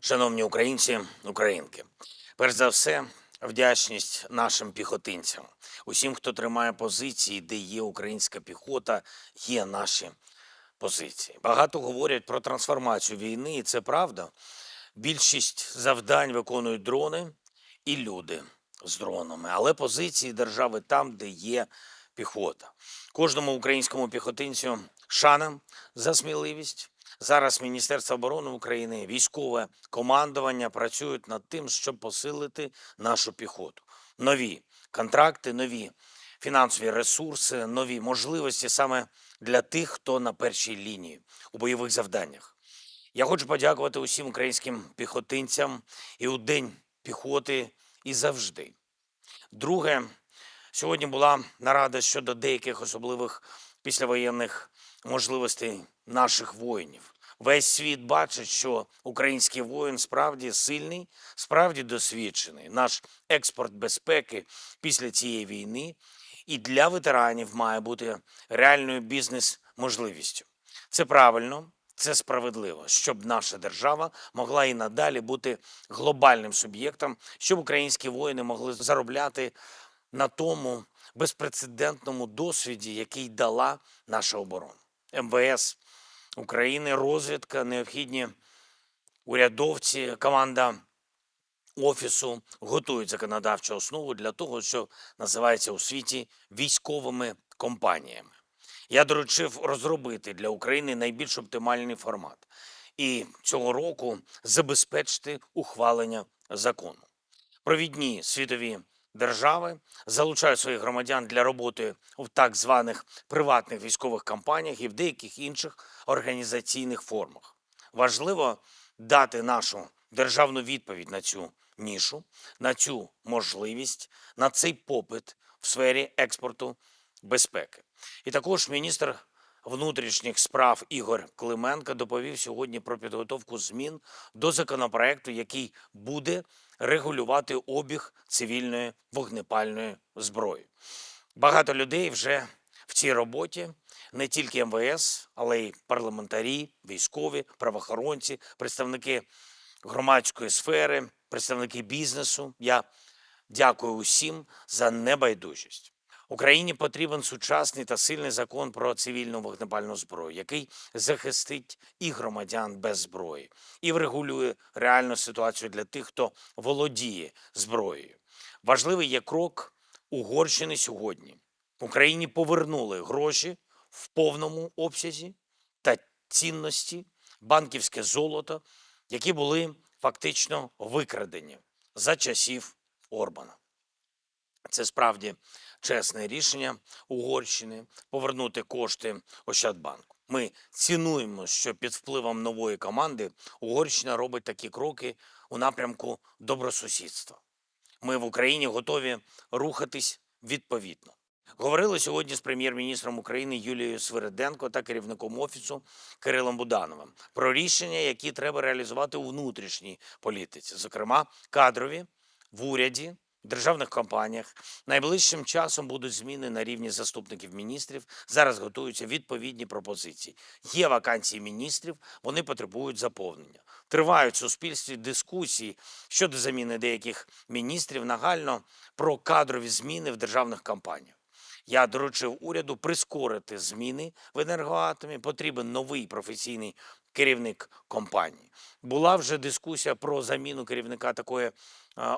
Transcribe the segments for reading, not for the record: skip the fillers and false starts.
Шановні українці, українки, перш за все, вдячність нашим піхотинцям, усім, хто тримає позиції, де є українська піхота, є наші позиції. Багато говорять про трансформацію війни, і це правда. Більшість завдань виконують дрони і люди з дронами, але позиції держави там, де є піхота. Кожному українському піхотинцю шана за сміливість. Зараз Міністерство оборони України, військове командування працюють над тим, щоб посилити нашу піхоту. Нові контракти, нові фінансові ресурси, нові можливості саме для тих, хто на першій лінії у бойових завданнях. Я хочу подякувати усім українським піхотинцям і у День піхоти, і завжди. Друге, сьогодні була нарада щодо деяких особливих післявоєнних можливостей наших воїнів. Весь світ бачить, що український воїн справді сильний, справді досвідчений. Наш експорт безпеки після цієї війни і для ветеранів має бути реальною бізнес-можливістю. Це правильно, це справедливо, щоб наша держава могла і надалі бути глобальним суб'єктом, щоб українські воїни могли заробляти на тому безпрецедентному досвіді, який дала наша оборона. МВС України, розвідка, необхідні урядовці, команда Офісу готують законодавчу основу для того, що називається у світі військовими компаніями. Я доручив розробити для України найбільш оптимальний формат і цього року забезпечити ухвалення закону. Провідні світові держави залучають своїх громадян для роботи в так званих приватних військових компаніях і в деяких інших організаційних формах. Важливо дати нашу державну відповідь на цю нішу, на цю можливість, на цей попит в сфері експорту безпеки. І також міністр внутрішніх справ Ігор Клименко доповів сьогодні про підготовку змін до законопроекту, який буде регулювати обіг цивільної вогнепальної зброї. Багато людей вже в цій роботі, не тільки МВС, але й парламентарі, військові, правоохоронці, представники громадської сфери, представники бізнесу. Я дякую усім за небайдужість. Україні потрібен сучасний та сильний закон про цивільну вогнепальну зброю, який захистить і громадян без зброї, і врегулює реальну ситуацію для тих, хто володіє зброєю. Важливий є крок Угорщини сьогодні. Україні повернули гроші в повному обсязі та цінності, банківське золото, які були фактично викрадені за часів Орбана. Це справді чесне рішення Угорщини повернути кошти Ощадбанку. Ми цінуємо, що під впливом нової команди Угорщина робить такі кроки у напрямку добросусідства. Ми в Україні готові рухатись відповідно. Говорили сьогодні з прем'єр-міністром України Юлією Свириденко та керівником Офісу Кирилом Будановим про рішення, які треба реалізувати у внутрішній політиці, зокрема кадрові, в уряді, в державних компаніях. Найближчим часом будуть зміни на рівні заступників міністрів. Зараз готуються відповідні пропозиції. Є вакансії міністрів, вони потребують заповнення. Тривають в суспільстві дискусії щодо заміни деяких міністрів, нагально про кадрові зміни в державних компаніях. Я доручив уряду прискорити зміни в енергоатомі. Потрібен новий професійний керівник компанії. Була вже дискусія про заміну керівника такої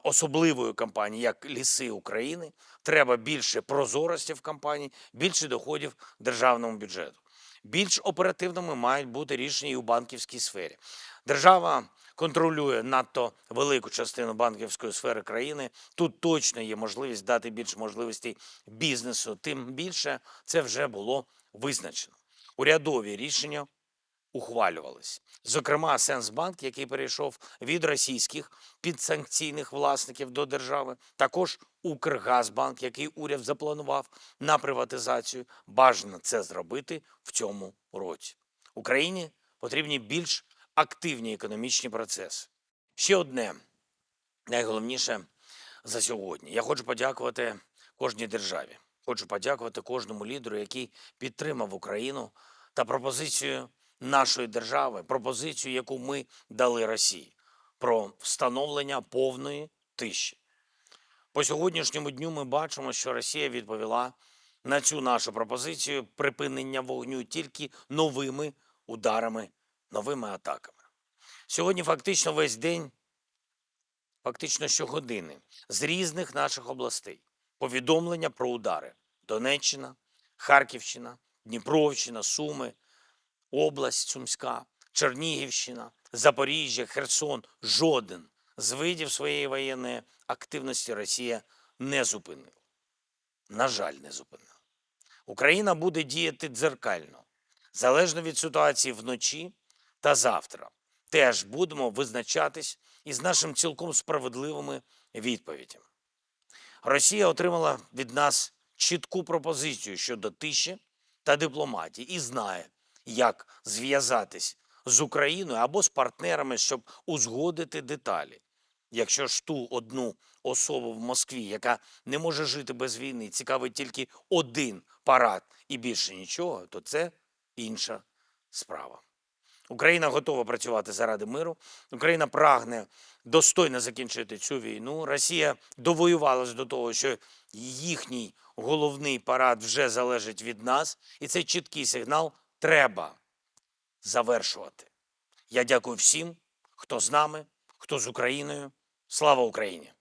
особливої компанії, як Ліси України. Треба більше прозорості в компанії, більше доходів державному бюджету. Більш оперативними мають бути рішення і у банківській сфері. Держава контролює надто велику частину банківської сфери країни. Тут точно є можливість дати більше можливостей бізнесу. Тим більше це вже було визначено. Урядові рішення ухвалювались. Зокрема, Сенсбанк, який перейшов від російських підсанкційних власників до держави, також Укргазбанк, який уряд запланував на приватизацію. Бажано це зробити в цьому році. Україні потрібні більш активні економічні процеси. Ще одне, найголовніше за сьогодні. Я хочу подякувати кожній державі. Хочу подякувати кожному лідеру, який підтримав Україну та пропозицію нашої держави, пропозицію, яку ми дали Росії. про встановлення повної тиші. По сьогоднішньому дню ми бачимо, що Росія відповіла на цю нашу пропозицію припинення вогню тільки новими ударами, новими атаками. Сьогодні фактично весь день, фактично щогодини з різних наших областей повідомлення про удари: Донеччина, Харківщина, Дніпровщина, Суми, область Сумська, Чернігівщина, Запоріжжя, Херсон. Жоден з видів своєї воєнної активності Росія не зупинила. На жаль, не зупинила. Україна буде діяти дзеркально, залежно від ситуації вночі та завтра. Теж будемо визначатись із нашим цілком справедливими відповідями. Росія отримала від нас чітку пропозицію щодо тиші та дипломатії і знає, як зв'язатись з Україною або з партнерами, щоб узгодити деталі. Якщо ж ту одну особу в Москві, яка не може жити без війни, цікавить тільки один парад і більше нічого, то це інша справа. Україна готова працювати заради миру. Україна прагне достойно закінчити цю війну. Росія довоювалась до того, що їхній головний парад вже залежить від нас. І цей чіткий сигнал треба завершувати. Я дякую всім, хто з нами, хто з Україною. Слава Україні!